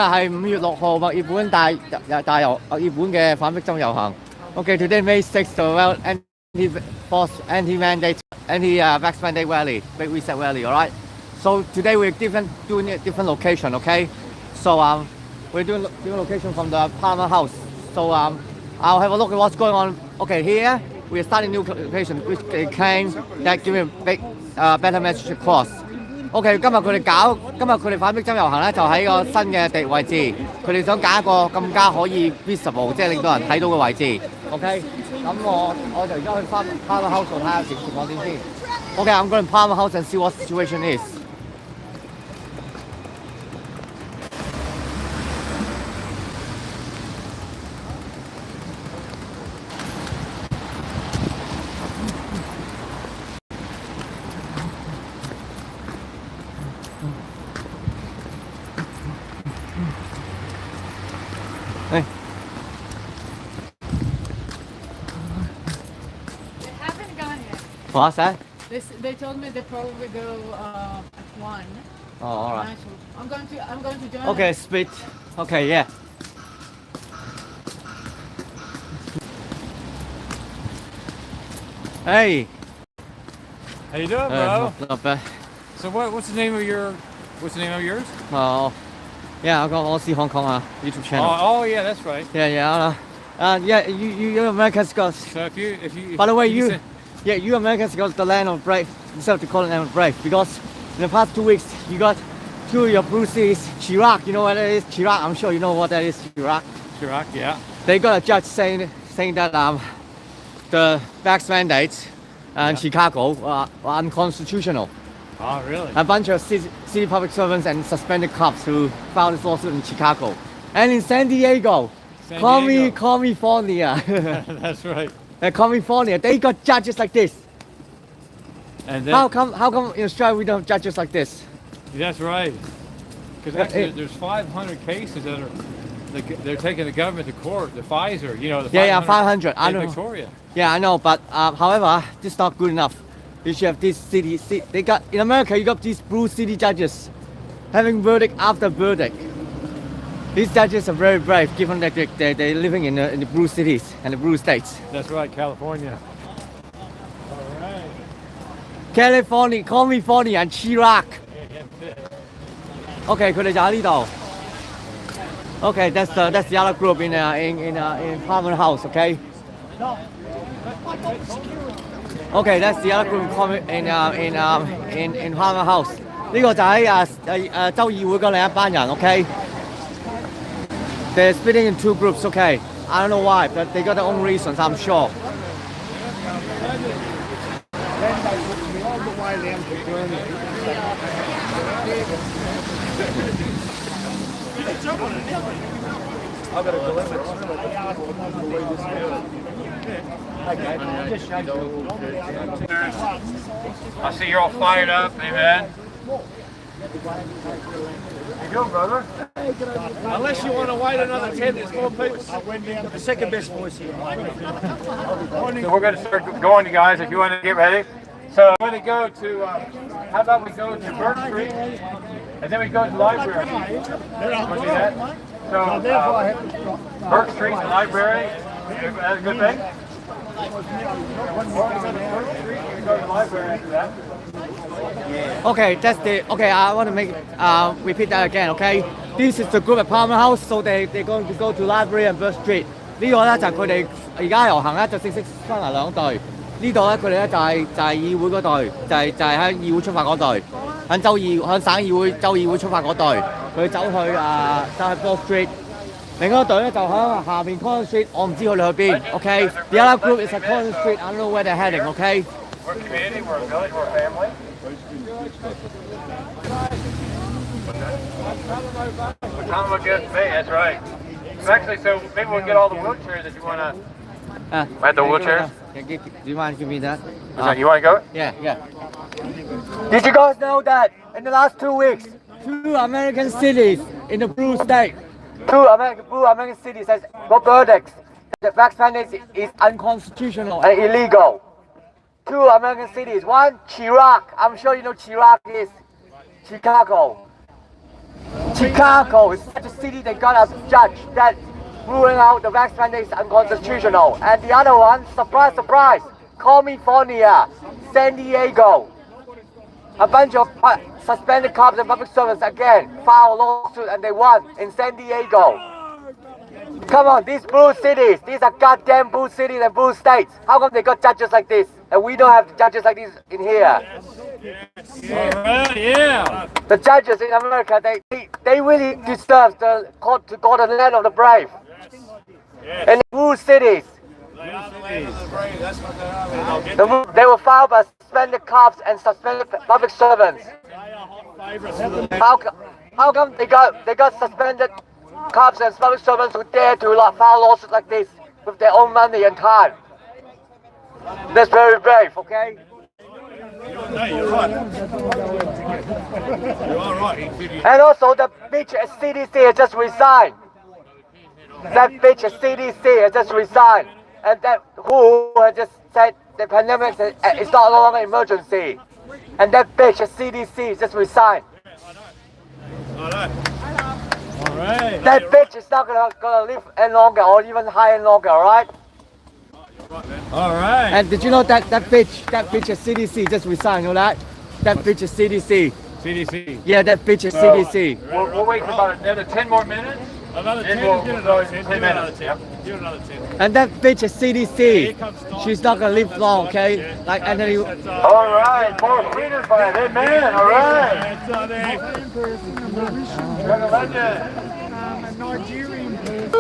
係5月6號，墨爾本日本嘅反迫針遊行。Okay, today May 6th, the World Anti-Mandate, Anti-Vax Mandate Rally, Big Reset Rally. All right. So today we're doing a different location. Okay. So we're doing different location from the Parliament House. So I'll have a look at what's going on. Okay, here we're starting new location, which they claim that giving a big better message across. OK， 今日佢哋反迫針遊行咧，就喺個新嘅位置，佢哋想揀一個更加可以 visible， 即係令到人睇到嘅位置。OK， 咁我就而家去翻 Parliament House 度睇下情況點先。OK，I'm going to Parliament House and see what situation is。Hey. They haven't gone yet. What's that? They told me they probably go at 1. Oh, all right. I'm going to join. Okay, them. split. Okay, yeah. Hey. How you doing, bro? Not bad. So what's the name of yours? Oh, yeah, I got Aussie Hong Konger YouTube channel. Oh yeah, that's right. Yeah. Yeah, you Americans got. So if you By the way, you you Americans got the land of brave. Instead of calling land of brave, because in the past 2 weeks you got 2 of your bruises. Chirac, you know what that is? Chirac, I'm sure you know what that is. Chirac. Chirac, yeah. They got a judge saying that the vax mandates in Chicago are unconstitutional. Oh really? A bunch of city public servants and suspended cops who filed this lawsuit in Chicago, and in San Diego. California. That's right. California, they got judges like this. And then, How come in Australia we don't have judges like this? That's right. Because actually, there's 500 cases that are they're taking the government to court. The Pfizer, you know, the 500. I in know. Victoria. Yeah, I know, but however, this is not good enough. You should have these they got in America. You got these blue city judges having verdict after verdict. These judges are very brave, given that they're living in the blue cities and the blue states. That's right, California. All right. California and Chirac. Okay, 佢哋就喺呢度。Okay, that's the other group in Parliament House. Okay. Okay, that's the other group in Parliament House. 呢個就喺州議會嗰另一班人。Okay. They're splitting in 2 groups. Okay. I don't know why, but they got their own reasons. I'm sure. I see you're all fired up, amen. You go, brother. Unless you want to wait another 10, there's more people. The second best voice here. So we're going to start going, you guys, if you want to get ready. So we're going to go to, how about we go to Burke Street, and then we go to the library. Want to do that? So Burke Street, the library, that's a good thing. Go to the library after that. Okay, okay. I want to repeat that again. Okay, this is the group at Parliament House, so they're going to go to library and Burke Street. 呢個咧就係佢哋而家遊行咧就正式分為2隊。呢度咧佢哋咧就係議會嗰隊，就係喺議會出發嗰隊，喺省議會出發嗰隊，佢走去Burke Street。另一個隊咧就喺下邊 Corner Street， 我唔知佢哋去邊。Okay, the other group is at Corner Street. I don't know where they're heading. Okay. We're a community, we're a village, we're a family. What time will get me? That's right. Actually, so maybe we'll get all the wheelchairs if you want to. At the wheelchairs? Do you mind giving me that? You want to go? Yeah. Did you guys know that in the last 2 weeks, 2 American cities in the blue state, 2 American cities has got verdicts that the vax mandate is unconstitutional and illegal. 2 American cities. One, Chirac. I'm sure you know Chirac is Chicago. Chicago is such a city they got a judge that ruling out the wax mandate is unconstitutional. And the other one, surprise, surprise, California, San Diego. A bunch of suspended cops and public servants again filed a lawsuit and they won in San Diego. Come on, these blue cities, these are goddamn blue cities and blue states. How come they got judges like this and we don't have judges like this in here? Yeah. The judges in America, they really deserve to go to the land of the brave. And blue cities. They are the land of the brave. That's what they are. They were filed by suspended cops and suspended public servants. How come they got suspended cops and public servants who dare to file lawsuits like this with their own money and time? That's very brave, okay? You're right. You are right. And also the bitch at CDC has just resigned. That bitch at CDC has just resigned. And that WHO has just said the pandemic is no longer an emergency. And that bitch at CDC has just resigned. I know. All right. That bitch is not gonna live any longer or even high any longer, alright? All right. And did you know that bitch at CDC just resigned, you know that? That bitch at CDC. CDC. Yeah, that bitch at CDC. We'll wait for about another 10 more minutes. Another 10, give another 10, give another 10. Give another 10. And that bitch at CDC, she's not gonna live long, okay? Like Anthony. All right, more freedom fight, amen. All right. You're the legend. A Nigerian person.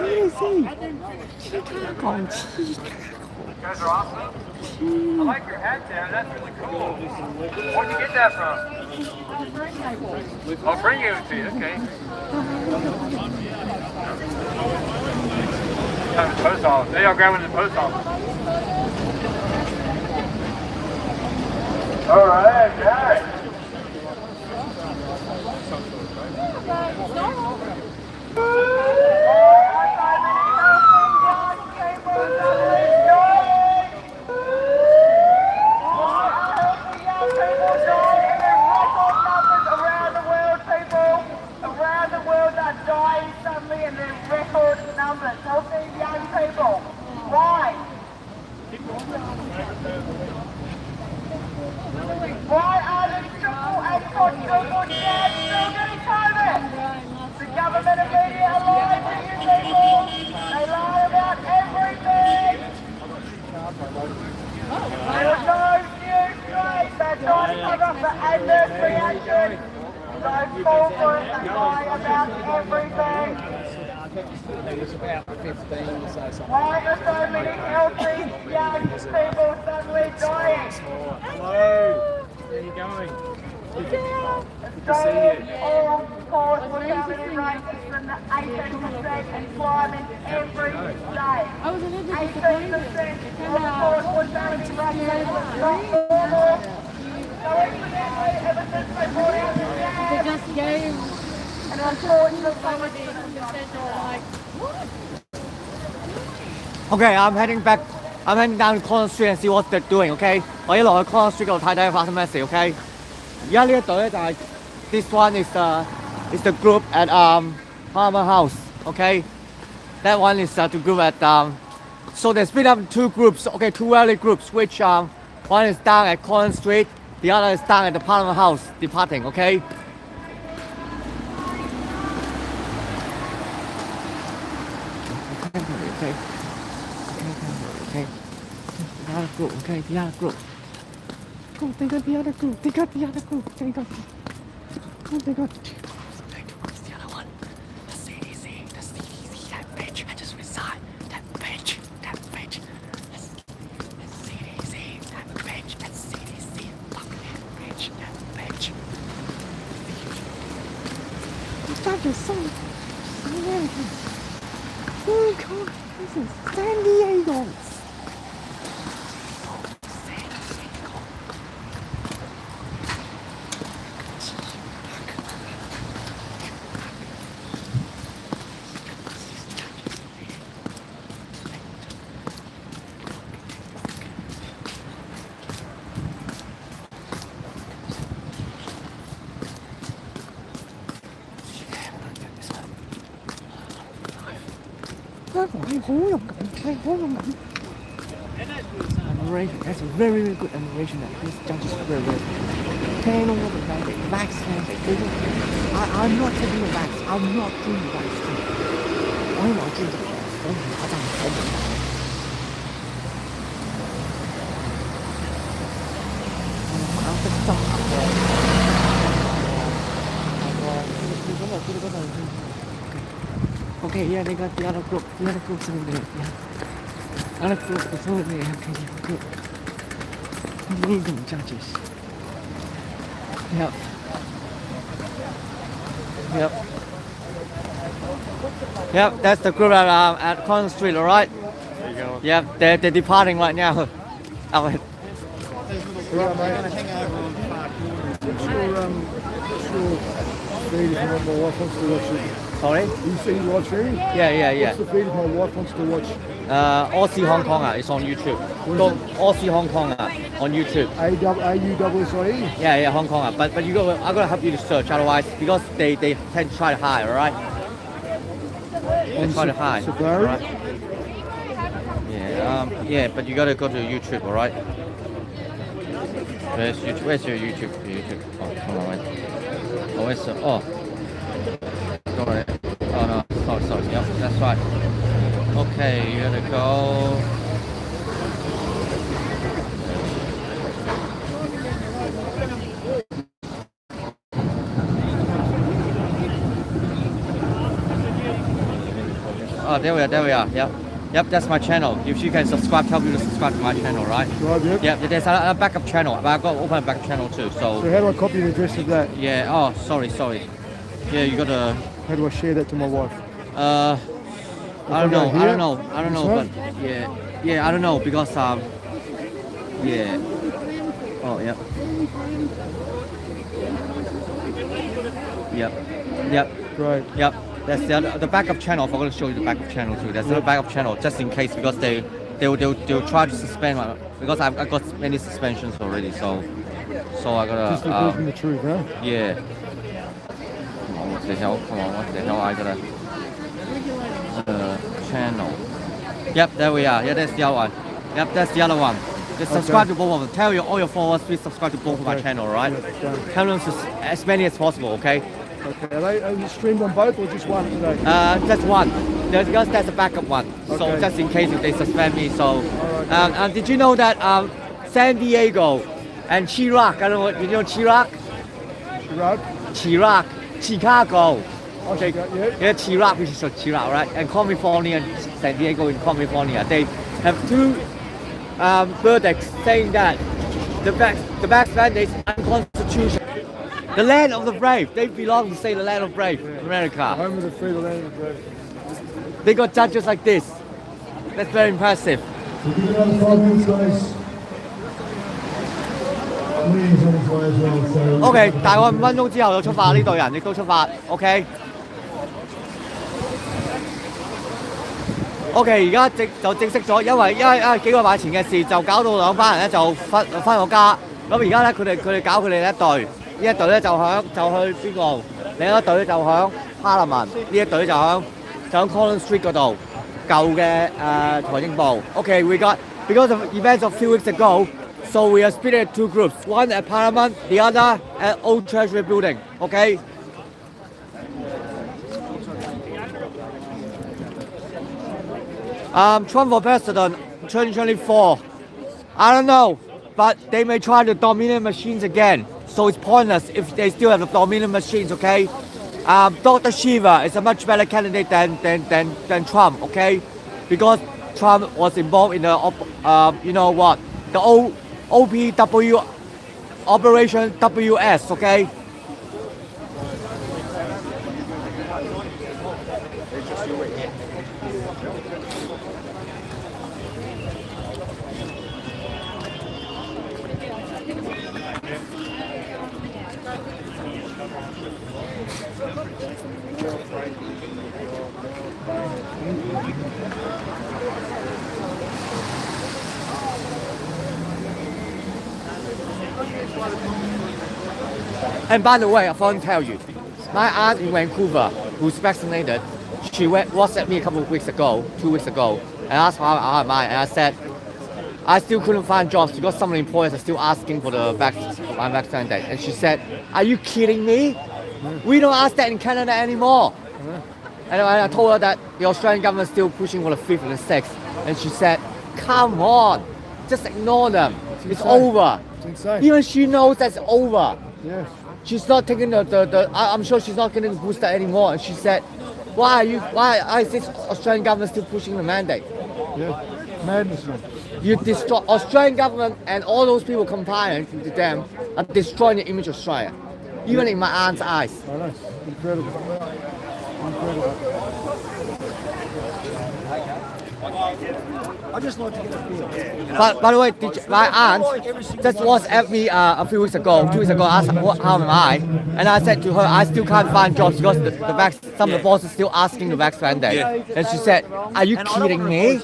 CDC. You guys are awesome. I like your hat there. That's really cool. Where'd you get that from? I'll bring you to you. Okay. The post office. They all grab one in the post office. All right, guys. Why are the triple and quadruple dead still getting COVID? The government and media are lying to you people. They lie about everything. There is no new strain. They're trying to cover up the adverse reaction. Don't fall for it. They lie about everything. Why are so many healthy young people suddenly dying? Where are you going? Australia's all-cause mortality rate is from the 18% employment every day. 18% all-cause mortality rate is not normal. So incidentally, ever since they brought out the jab, Just gave and unfortunately, Okay, I'm heading down Collins Street and see what they're doing, okay? 我一落去 Collins Street 嗰度睇睇發生咩事 ，OK？ 而家呢一隊咧就係 this one is the group at Parliament House, okay? That one is the group at so they split up in two groups, okay? Two rally groups, which one is down at Collins Street, the other is down at the Parliament House, departing, okay? Okay. The other group, okay, the other group. Oh, they got the other group. They got the other group. They got the What's the other one? The CDC, that bitch. I just resigned. That bitch. The CDC, that bitch. Fuck that bitch. That is so American. Oh God, this is San Diego. Admiration. That's a very, very good admiration that these judges are very, very pan over the mandate, wax mandate. I'm not taking the wax. I'm not doing the wax. I'm not doing the wax. Okay, yeah, they got the other group. The other group's over there. Yeah. Other group is over there. Okay, good. Amazing judges. Yep. Yep. Yep, that's the group at Collins Street, alright? There you go. Yep, they're departing right now. Alright. Feed if my wife wants to watch it. Sorry? You see live streaming? Yeah. What's the feed if my wife wants to watch? Aussie Hong Konger is on YouTube. So, Aussie Hong Konger on YouTube. AUSSIE? Yeah, Hong Konger. But I gotta help you to search, otherwise because they tend to try to hide, alright? They try to hide. Safari? Alright? Yeah, but you gotta go to YouTube, alright? Where's YouTube? Where's your YouTube? Oh, come on, wait. Oh, where's the... Oh. Sorry. Oh, no. Sorry. Yep, that's right. Okay, you gotta go... Oh, there we are. Yep, that's my channel. If you can subscribe, tell people to subscribe to my channel, right? Right, yep. There's a backup channel, but I've got to open a backup channel too, So how do I copy the address of that? Yeah, oh, sorry. Yeah, you gotta... How do I share that to my wife? I don't know, This but one? yeah, I don't know, because, yeah. Oh, yep. Yep. Great. Yep. That's the backup channel. I'm going to show you the backup channel too. There's a backup channel just in case, because they'll try to suspend my, because I've got many suspensions already. So I gotta. Just revealing the truth, huh? Yeah. Come on, what the hell? I gotta. Channel. Yep, there we are. Yeah, that's the other one. Yep, that's the other one. Just subscribe to both of them. Tell all your followers, please subscribe to both of my channel, right? Yeah, Tell them as many as possible, okay? Okay. Are they streamed on both or just one today? Just one. Because that's a backup one. So Okay. just in case if they suspend me. So, did you know that San Diego and Chirac? I don't know. You know Chirac? Chirac? Chicago. Okay. Yeah. Chirac, which is Chirac, right? And California and San Diego in California, they have two verdicts saying that the back mandate is unconstitutional. The land of the brave. They belong to say the land of brave, America. Home of the free, the land of the brave. They got judges like this. That's very impressive. OK， 大概5分鐘之後就出發，呢隊人亦都出發。OK。OK， 而家就正式咗，因為幾個禮拜前嘅事就搞到兩班人咧就翻咗家。咁而家咧佢哋搞佢哋一隊，呢一隊咧就去邊個？另一隊咧就響 Parliament， 呢一隊就響Collins Street 嗰度舊嘅財政部。OK，we got because of events of few weeks ago, so we are split into two groups. One at Parliament, the other at Old Treasury Building. OK. Trump for president 2024. I don't know, but they may try the dominant machines again. So it's pointless if they still have the dominant machines, okay? Dr. Shiva is a much better candidate than Trump, okay? Because Trump was involved in the, you know what, the OPW, Operation WS, okay? And by the way, I want to tell you, my aunt in Vancouver, who's vaccinated, she WhatsApped me a couple of weeks ago, 2 weeks ago, and asked how am I, and I said, I still couldn't find jobs because some of the employers are still asking for my vaccine date. And she said, are you kidding me? We don't ask that in Canada anymore. And I told her that the Australian government is still pushing for the 5th and the 6th. And she said, come on, just ignore them. It's over. It's insane. Even she knows that's over. Yeah. She's not taking I'm sure she's not getting the booster anymore. And she said, why is this Australian government still pushing the mandate? Yeah. Madness, man. You destroy Australian government and all those people compliant to them are destroying the image of Australia. Even in my aunt's eyes. I know. Incredible. Incredible. I just like to get a feel. But by the way, my aunt just WhatsApped me a few weeks ago, 2 weeks ago, asked how am I, and I said to her, I still can't find jobs because some of the bosses still asking the vaccine date. And she said, are you kidding me?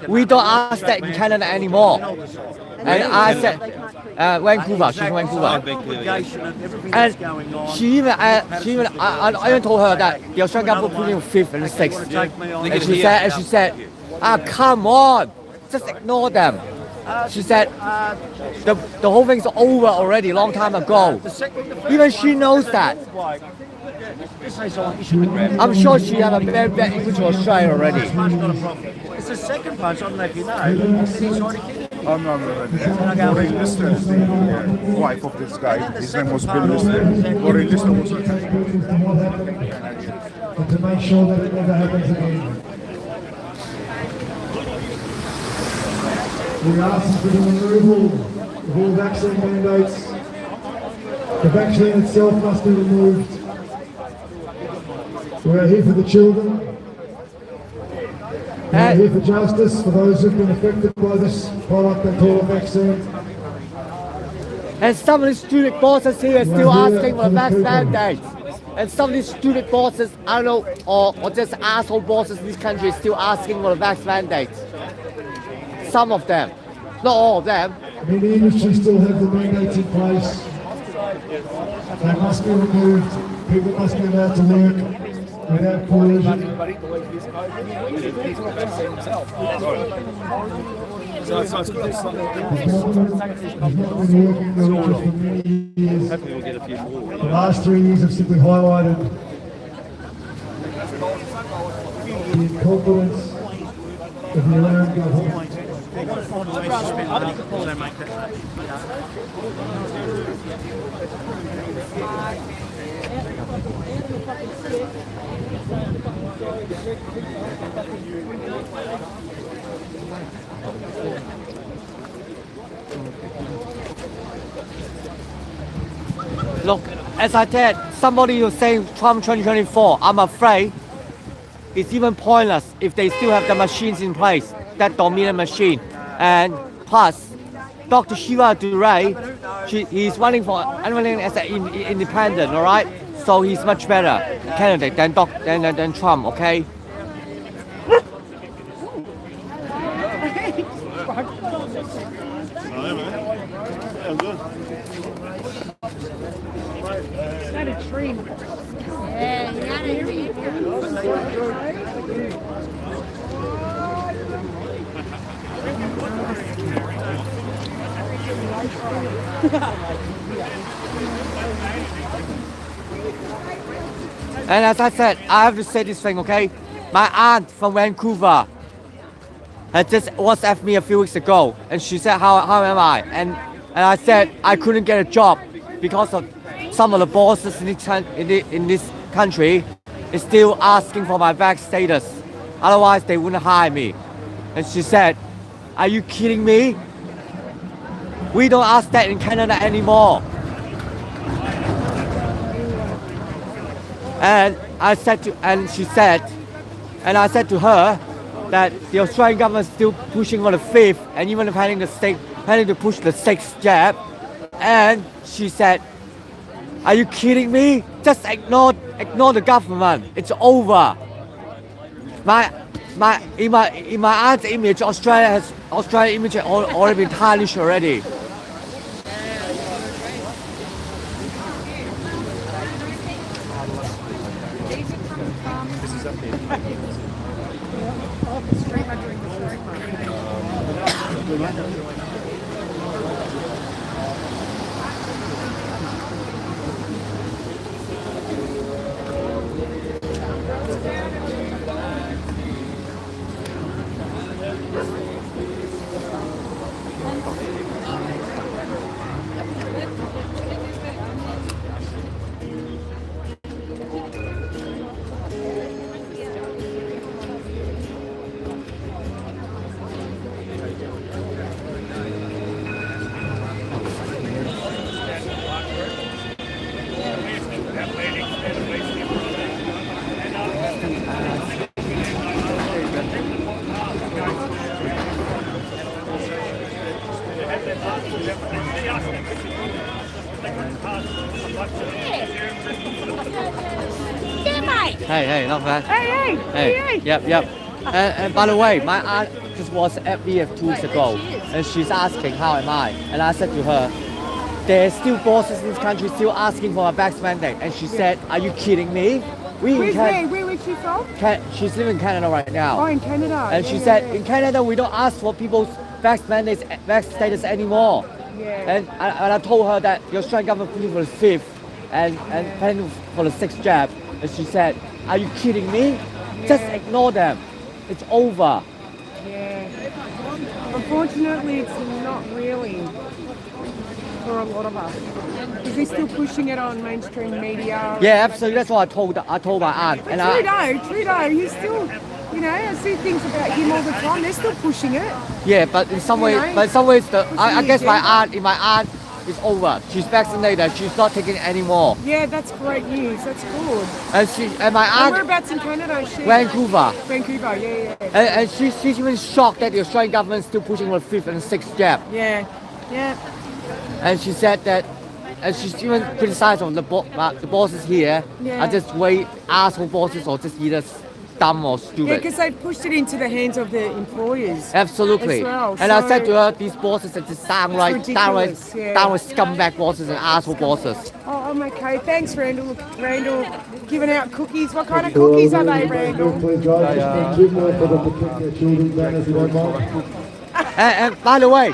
We don't ask that in Canada anymore. And I said, Vancouver, she's from Vancouver. And she even, I even told her that the Australian government put in 5th and 6th. And she said, come on, just ignore them. She said, the whole thing's over already, long time ago. Even she knows that. I'm sure she has a very bad image of Australia already. It's the second punch, I don't know if you know. He's already kidding. I'm not Maureen Lister is the wife of this guy. His name was Bill Lister. Maureen Lister was to make sure that it never happens again. We are asking for the removal of all vaccine mandates. The vaccine itself must be removed. We are here for the children. We are here for justice for those who've been affected by this product they call a vaccine. And some of these stupid bosses here are still asking for a vaccine mandate. And some of these stupid bosses, I don't know, or just asshole bosses in this country are still asking for a vaccine mandate. Some of them, not all of them. I mean, the industry still have the mandates in place. They must be removed. People must be allowed to work without coercion. The government has not been working the rules for many years. The last 3 years have simply highlighted the incompetence of the Australian government. Look, as I said, somebody who's saying Trump 2024, I'm afraid it's even pointless if they still have the machines in place, that dominant machine. And plus, Dr. Shiva Duray, he's running as an independent, all right? So he's much better candidate than Trump, okay? Not a tree. Yeah, you gotta hear me. And as I said, I have to say this thing, okay? My aunt from Vancouver had just WhatsApped me a few weeks ago, and she said, how am I? And I said, I couldn't get a job because of some of the bosses in this country is still asking for my vax status. Otherwise, they wouldn't hire me. And she said, are you kidding me? We don't ask that in Canada anymore. And I said to her that the Australian government is still pushing for the 5th and even planning to push the 6th jab. And she said, are you kidding me? Just ignore the government. It's over. In my aunt's image, Australian image has already been tarnished already. Hey, not bad. Hey. Yep. And by the way, my aunt just was at VF 2 weeks ago, and she's asking how am I, and I said to her, there's still bosses in this country still asking for a vax mandate, and she said, are you kidding me? Where is she from? She's living in Canada right now. Oh, in Canada. And she said, in Canada, we don't ask for people's vax mandates, vax status anymore. Yeah. And I told her that the Australian government put for the 5th and planning for the 6th jab. And she said, are you kidding me? Just ignore them. It's over. Yeah. Unfortunately, it's not really for a lot of us. Because they're still pushing it on mainstream media. Yeah, absolutely. That's what I told my aunt. And Trudeau, he's still, I see things about him all the time. They're still pushing it. Yeah, but in some ways, I guess my aunt is over. She's vaccinated. She's not taking it anymore. Yeah, that's great news. That's good. And my aunt. Whereabouts in Canada is she? Vancouver. Vancouver, yeah. And she's even shocked that the Australian government is still pushing for the 5th and 6th jab. Yeah. And she said that, and she's even criticized on the bosses here are just asshole bosses or just either dumb or stupid. Yeah, because they pushed it into the hands of the employers. Absolutely. As well. And I said to her, these bosses are just downright ridiculous, scumbag bosses and asshole bosses. Oh, I'm okay. Thanks, Randall. Randall, giving out cookies. What kind of cookies are they, Randall? Please, guys, just bring 2 more for them to protect their children's banners, if you don't mind. And by the way,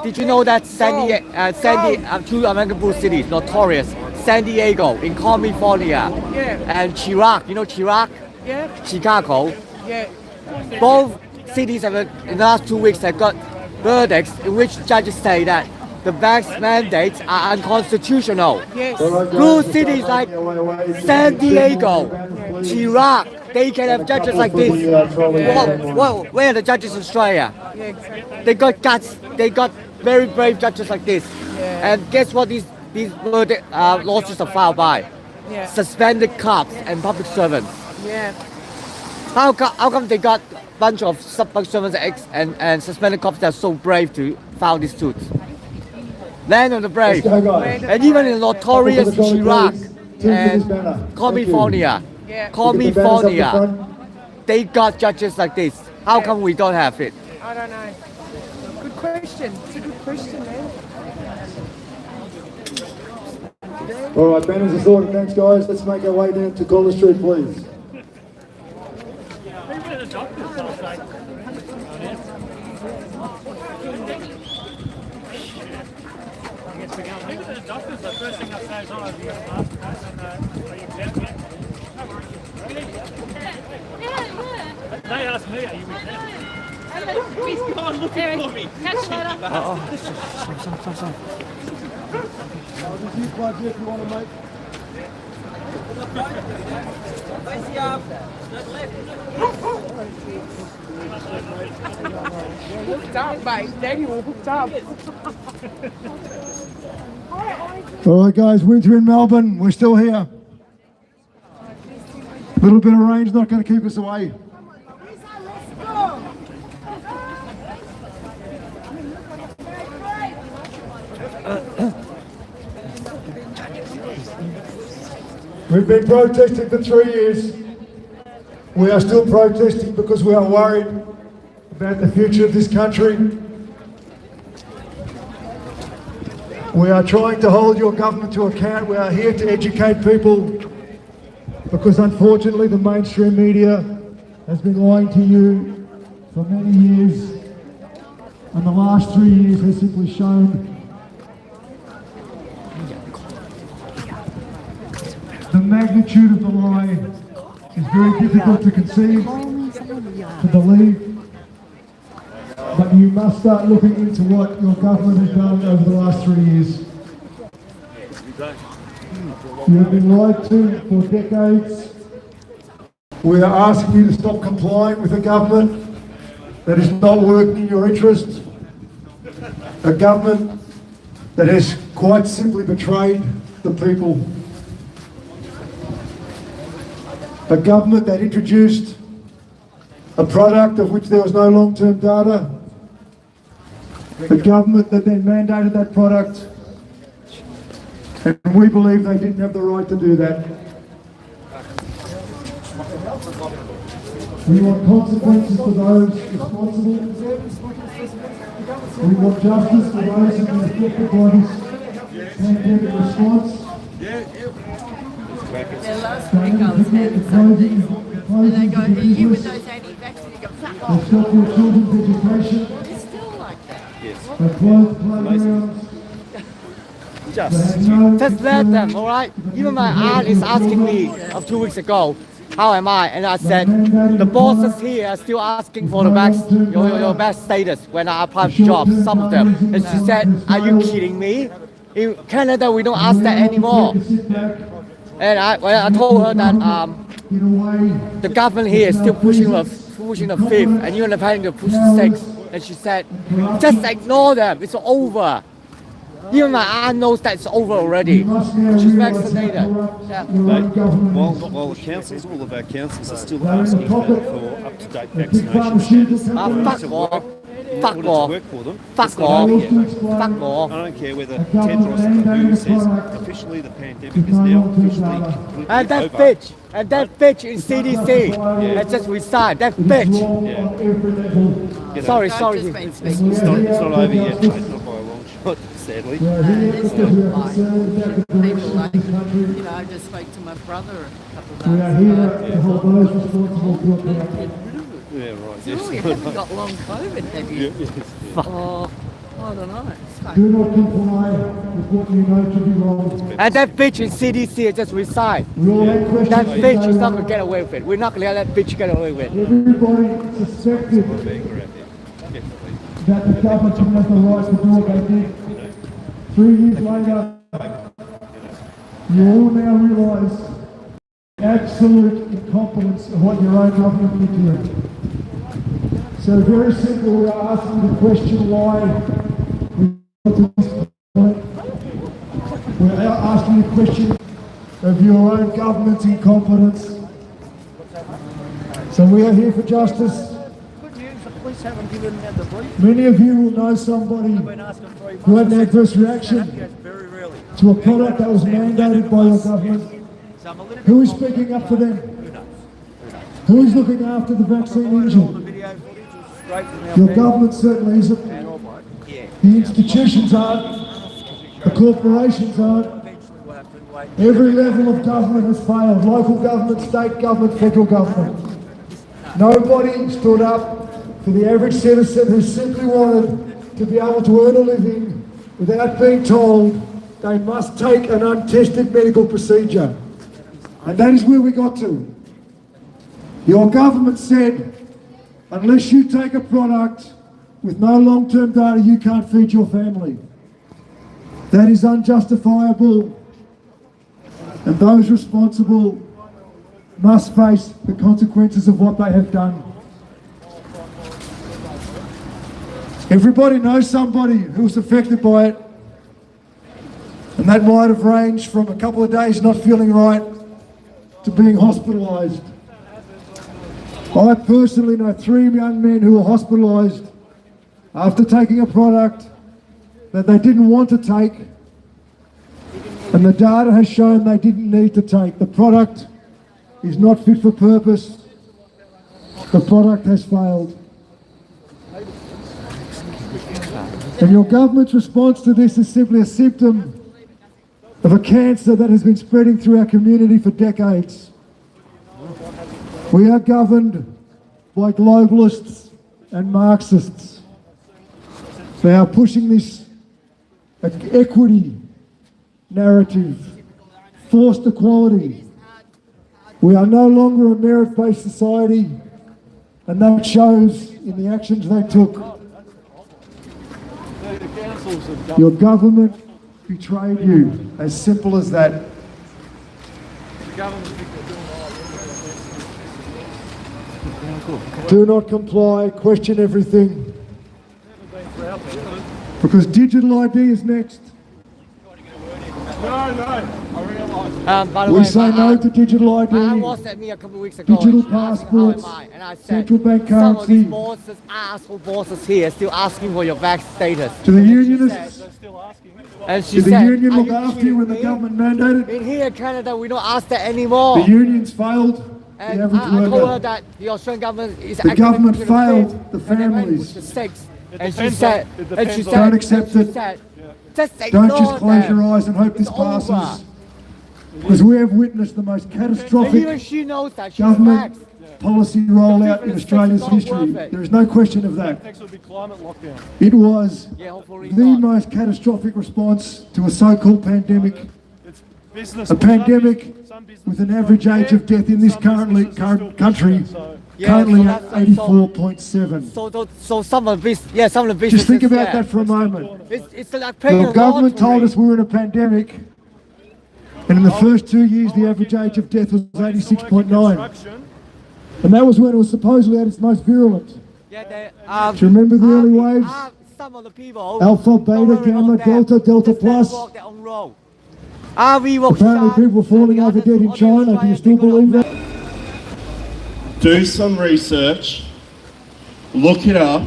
did you know that two American blue cities, notorious, San Diego in California, and Chirac, you know Chirac? Yeah. Chicago. Yeah. Both cities have, in the last 2 weeks, have got verdicts in which judges say that the vax mandates are unconstitutional. Yes. Blue cities like San Diego, Chirac, they can have judges like this. Where are the judges in Australia? Yeah, exactly. They got guts. They got very brave judges like this. Yeah. And guess what these lawsuits are filed by? Yeah. Suspended cops and public servants. Yeah. How come they got a bunch of public servants and suspended cops that are so brave to file these suits? Land of the brave. And even in notorious Chirac and California, they got judges like this. How come we don't have it? I don't know. Good question. It's a good question, man. All right, banners are sorted. Thanks, guys. Let's make our way down to Collins Street, please. The first thing I say is, have you got a mask, are you exempt yet? They asked me, are you exempt? He's gone looking for me. Catch later. Sorry. Just use my jet if you want to make. Hooked up, mate. Daniel hooked up. All right, guys, winter in Melbourne. We're still here. A little bit of rain's not going to keep us away. We've been protesting for 3 years. We are still protesting because we are worried about the future of this country. We are trying to hold your government to account. We are here to educate people. because unfortunately the mainstream media has been lying to you for many years, and the last 3 years has simply shown the magnitude of the lie is very difficult to conceive, to believe, but you must start looking into what your government has done over the last 3 years. You have been lied to for decades. We are asking you to stop complying with a government that is not working in your interest, a government that has quite simply betrayed the people, a government that introduced a product of which there was no long-term data, a government that then mandated that product, and we believe they didn't have the right to do that. We want consequences for those responsible. We want justice for those who have been affected by this pandemic response. Yeah, last week I was having something, and they go, you with those anti-vaxxers, you go, fuck off. They've stopped your children's education. It's still like that. They've closed playgrounds. Just let them, all right? Even my aunt is asking me of 2 weeks ago, how am I? And I said, the bosses here are still asking for the best, your best status when I apply for jobs, some of them. And she said, are you kidding me? In Canada, we don't ask that anymore. And I told her that the government here is still pushing the fifth, and you're planning to push the sixth. And she said, just ignore them, it's over. Even my aunt knows that it's over already. She's vaccinated. Yeah. While the councils, all of our councils are still asking for up-to-date vaccination status. Fuck more. Fuck more. Work for them. Fuck more. Fuck more. I don't care whether Tedros Adhanom says officially the pandemic is now officially completely And that over. bitch, in CDC, that just resigned, that bitch. Yeah. Sorry. It's not over yet, mate. Not by a long shot, sadly. There's still like people like, I just spoke to my brother a couple of We are days here ago. to hold those responsible to account. Yeah, right. You haven't got long COVID, have you? Oh, I don't know. Do not comply with what you know to be wrong. And that bitch in CDC just resigned. We all have questions. That bitch is not going to get away with it. We're not going to let that bitch get away with it. Everybody suspected that the government didn't have the right to do what they did. 3 years later, you all now realise absolute incompetence of what your own government did to you. So very simple, we are asking the question why we got to this point. We are asking the question of your own government's incompetence. So we are here for justice. Good news, the police haven't given out the brief. Many of you will know somebody who had an adverse reaction Very rarely. to a product that was mandated by your government. Who is speaking up for them? Who is looking after the vaccine injured? Your government certainly isn't. The institutions aren't. The corporations aren't. Every level of government has failed. Local government, state government, federal government. Nobody stood up for the average citizen who simply wanted to be able to earn a living without being told they must take an untested medical procedure. And that is where we got to. Your government said, unless you take a product with no long-term data, you can't feed your family. That is unjustifiable, and those responsible must face the consequences of what they have done. Everybody knows somebody who was affected by it, and that might have ranged from a couple of days not feeling right to being hospitalised. I personally know 3 young men who were hospitalised after taking a product that they didn't want to take, and the data has shown they didn't need to take. The product is not fit for purpose. The product has failed. And your government's response to this is simply a symptom of a cancer that has been spreading through our community for decades. We are governed by globalists and Marxists. They are pushing this equity narrative, forced equality. We are no longer a merit-based society, and that shows in the actions they took. Your government betrayed you, as simple as that. Do not comply, question everything. Because digital ID is next. By the We way, say no to digital ID. Man WhatsApped me a couple of weeks ago. Digital asking how am passports, I, and I said, central bank some of these currency. bosses, asshole bosses here, still asking for your vax status. To the unionists, And she did the said, union "Are look you after you kidding when the me? government mandated? In here in Canada, we don't ask that anymore." The unions failed And the average I told her worker. that the Australian government is The acting government to failed fifth, the and they went families. with the six. And she depends said, on- it and she depends on- said, Don't accept and she it. said, just Don't ignore just close them. your eyes and hope this It's over. passes. Because we have witnessed the most And even catastrophic she knows that she's government vaxxed. policy rollout in difference is Australia's not history. worth it. There is no question of that. Next will be climate lockdown. It was Yeah, hopefully the not. most catastrophic response to a so-called pandemic. It's business. A pandemic Some business with an average age of death in this current country Yeah, currently so at that's- 84.7. So some of the some of the businesses. Just think about yeah. that for a moment. It's like paying The a government told lottery. us we were in a pandemic, and in the first 2 years the average age of death was 86.9. And that was when it was supposedly at its most virulent. Yeah, they, Do you remember the early waves? Some of the people. Alpha, don't beta, worry gamma, about that. delta, delta Just let them plus. walk their own road. We walk Apparently sharp, people were falling and the over others- dead in others China. try Do you and still take it believe on that? Do some research, look it up.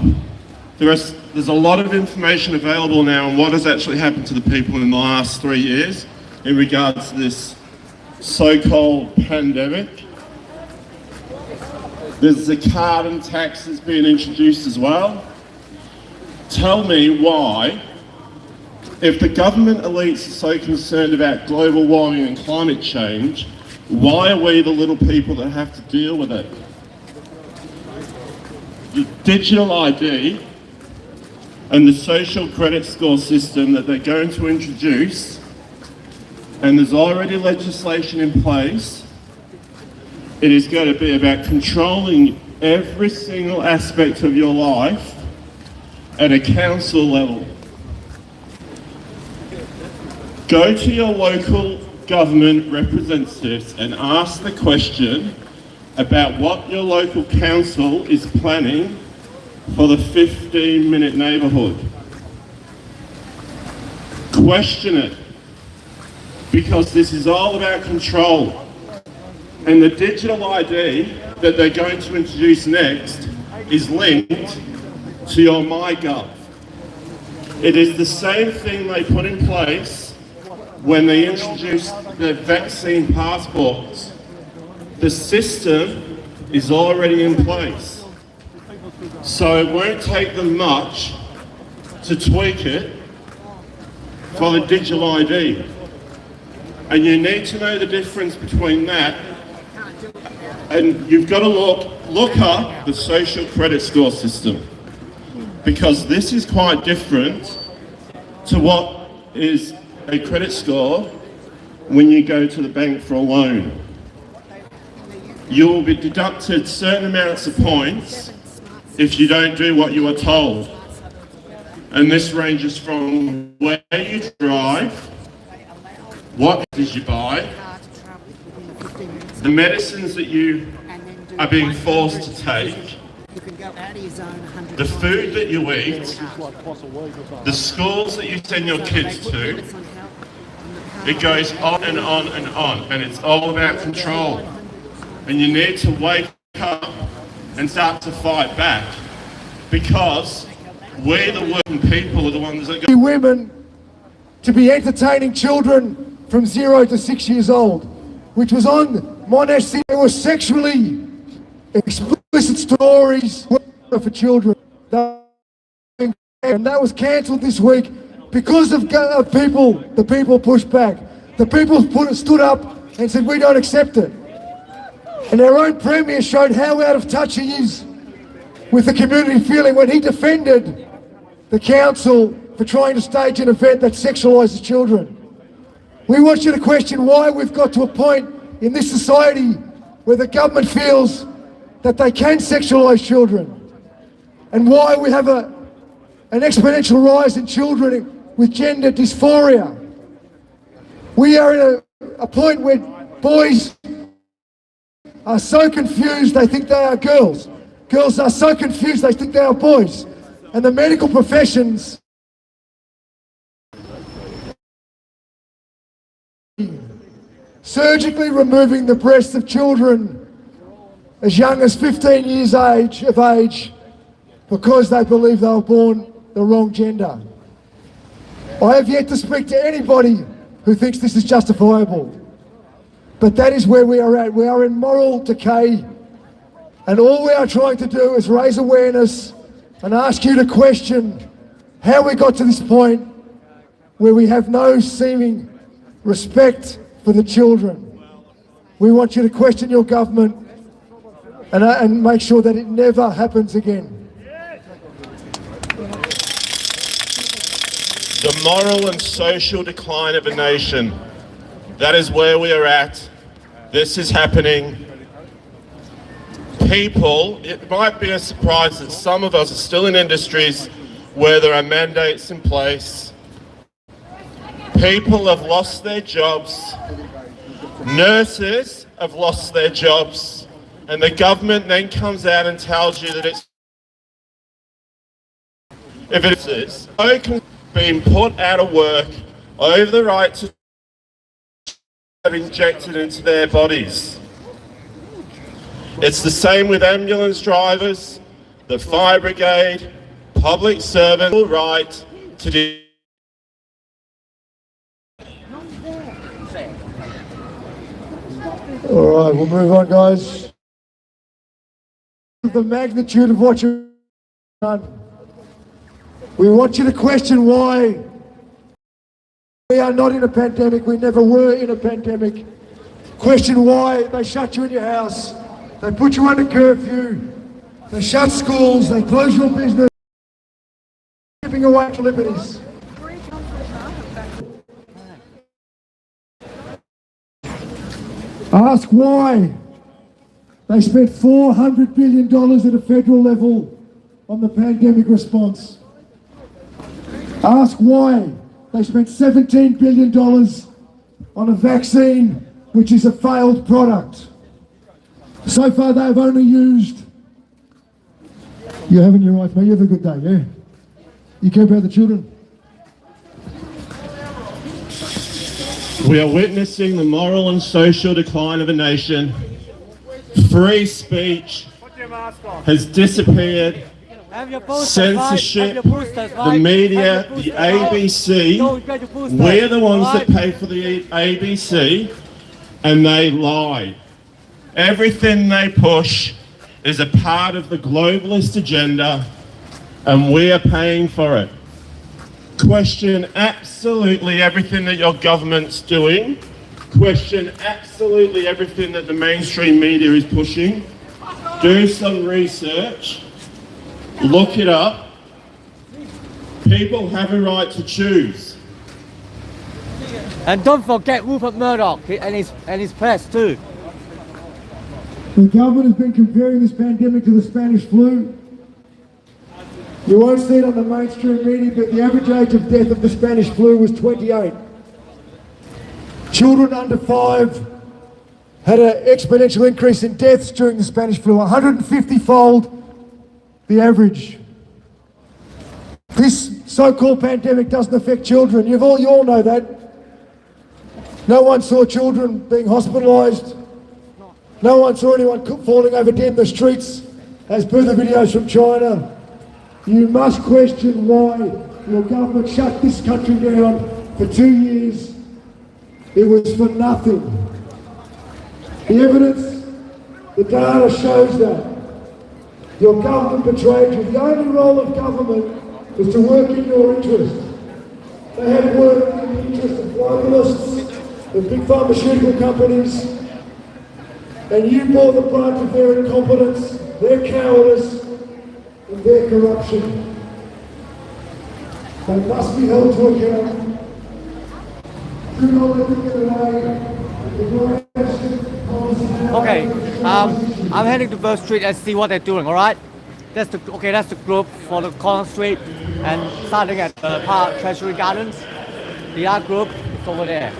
There's a lot of information available now on what has actually happened to the people in the last 3 years in regards to this so-called pandemic. There's the carbon tax that's being introduced as well. Tell me why, if the government elites are so concerned about global warming and climate change, why are we the little people that have to deal with it? The digital ID and the social credit score system that they're going to introduce, and there's already legislation in place, it is going to be about controlling every single aspect of your life at a council level. Go to your local government representatives and ask the question about what your local council is planning for the 15-minute neighbourhood. Question it, because this is all about control. And the digital ID that they're going to introduce next is linked to your MyGov. It is the same thing they put in place when they introduced the vaccine passports. The system is already in place. So it won't take them much to tweak it for the digital ID. And you need to know the difference between that, and you've got to look up the social credit score system, because this is quite different to what is a credit score when you go to the bank for a loan. You will be deducted certain amounts of points if you don't do what you are told. And this ranges from where you drive, what did you buy, the medicines that you are being forced to take, the food that you eat, the schools that you send your kids to. It goes on and on and on, and it's all about control. And you need to wake up and start to fight back, because we, the working people, are the ones that go. Women to be entertaining children from 0 to 6 years old, which was on Monash. There were sexually explicit stories for children, and that was cancelled this week because of people. The people pushed back. The people stood up and said, "We don't accept it." And our own Premier showed how out of touch he is with the community feeling when he defended the council for trying to stage an event that sexualises children. We want you to question why we've got to a point in this society where the government feels that they can sexualise children, and why we have an exponential rise in children with gender dysphoria. We are at a point where boys are so confused they think they are girls. Girls are so confused they think they are boys. And the medical professions surgically removing the breasts of children as young as 15 years of age because they believe they were born the wrong gender. I have yet to speak to anybody who thinks this is justifiable. But that is where we are at. We are in moral decay, and all we are trying to do is raise awareness and ask you to question how we got to this point where we have no seeming respect for the children. We want you to question your government and make sure that it never happens again. The moral and social decline of a nation. That is where we are at. This is happening. People, it might be a surprise that some of us are still in industries where there are mandates in place. People have lost their jobs. Nurses have lost their jobs. And the government then comes out and tells you that it's... If it is being put out of work over the right to have injected into their bodies. It's the same with ambulance drivers, the fire brigade, public servants, all right to do. All right, we'll move on, guys. The magnitude of what you've done. We want you to question why we are not in a pandemic. We never were in a pandemic. Question why they shut you in your house. They put you under curfew. They shut schools. They close your business. Giving away liberties. Ask why they spent $400 billion at a federal level on the pandemic response. Ask why they spent $17 billion on a vaccine which is a failed product. So far they have only used... You're having your wife, mate. You have a good day, yeah? You care about the children? We are witnessing the moral and social decline of a nation. Free speech has disappeared. Censorship, the media, the ABC, we're the ones that pay for the ABC, and they lie. Everything they push is a part of the globalist agenda, and we are paying for it. Question absolutely everything that your government's doing. Question absolutely everything that the mainstream media is pushing. Do some research. Look it up. People have a right to choose. And don't forget Rupert Murdoch and his press too. The government has been comparing this pandemic to the Spanish flu. You won't see it on the mainstream media, but the average age of death of the Spanish flu was 28. Children under 5 had an exponential increase in deaths during the Spanish flu, 150-fold the average. This so-called pandemic doesn't affect children. You all know that. No one saw children being hospitalised. No one saw anyone falling over dead in the streets, as per the videos from China. You must question why your government shut this country down for 2 years. It was for nothing. The evidence, the data shows that. Your government betrayed you. The only role of government was to work in your interest. They have worked in the interest of globalists, of big pharmaceutical companies. And you bore the brunt of their incompetence, their cowardice, and their corruption. They must be held to account. Do not let them get away. Okay, I'm heading to Bird Street and see what they're doing, alright? That's the group for the Collins Street and starting at the Park Treasury Gardens. The other group is over there.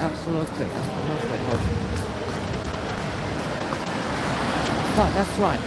Absolutely. That's right.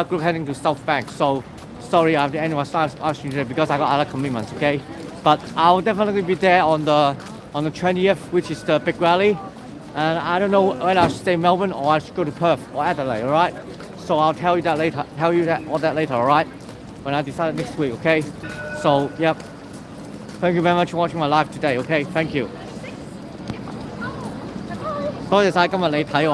Group heading to South Bank, so sorry I have to end my ask you today because I got other commitments, okay? But I'll definitely be there on the 20th, which is the big rally, and I don't know whether I should stay in Melbourne or I should go to Perth or Adelaide, alright? So I'll tell you that later, all that later, alright? When I decide next week, okay? So, yep. Thank you very much for watching my live today, okay? Thank you. 多謝晒今日你睇我。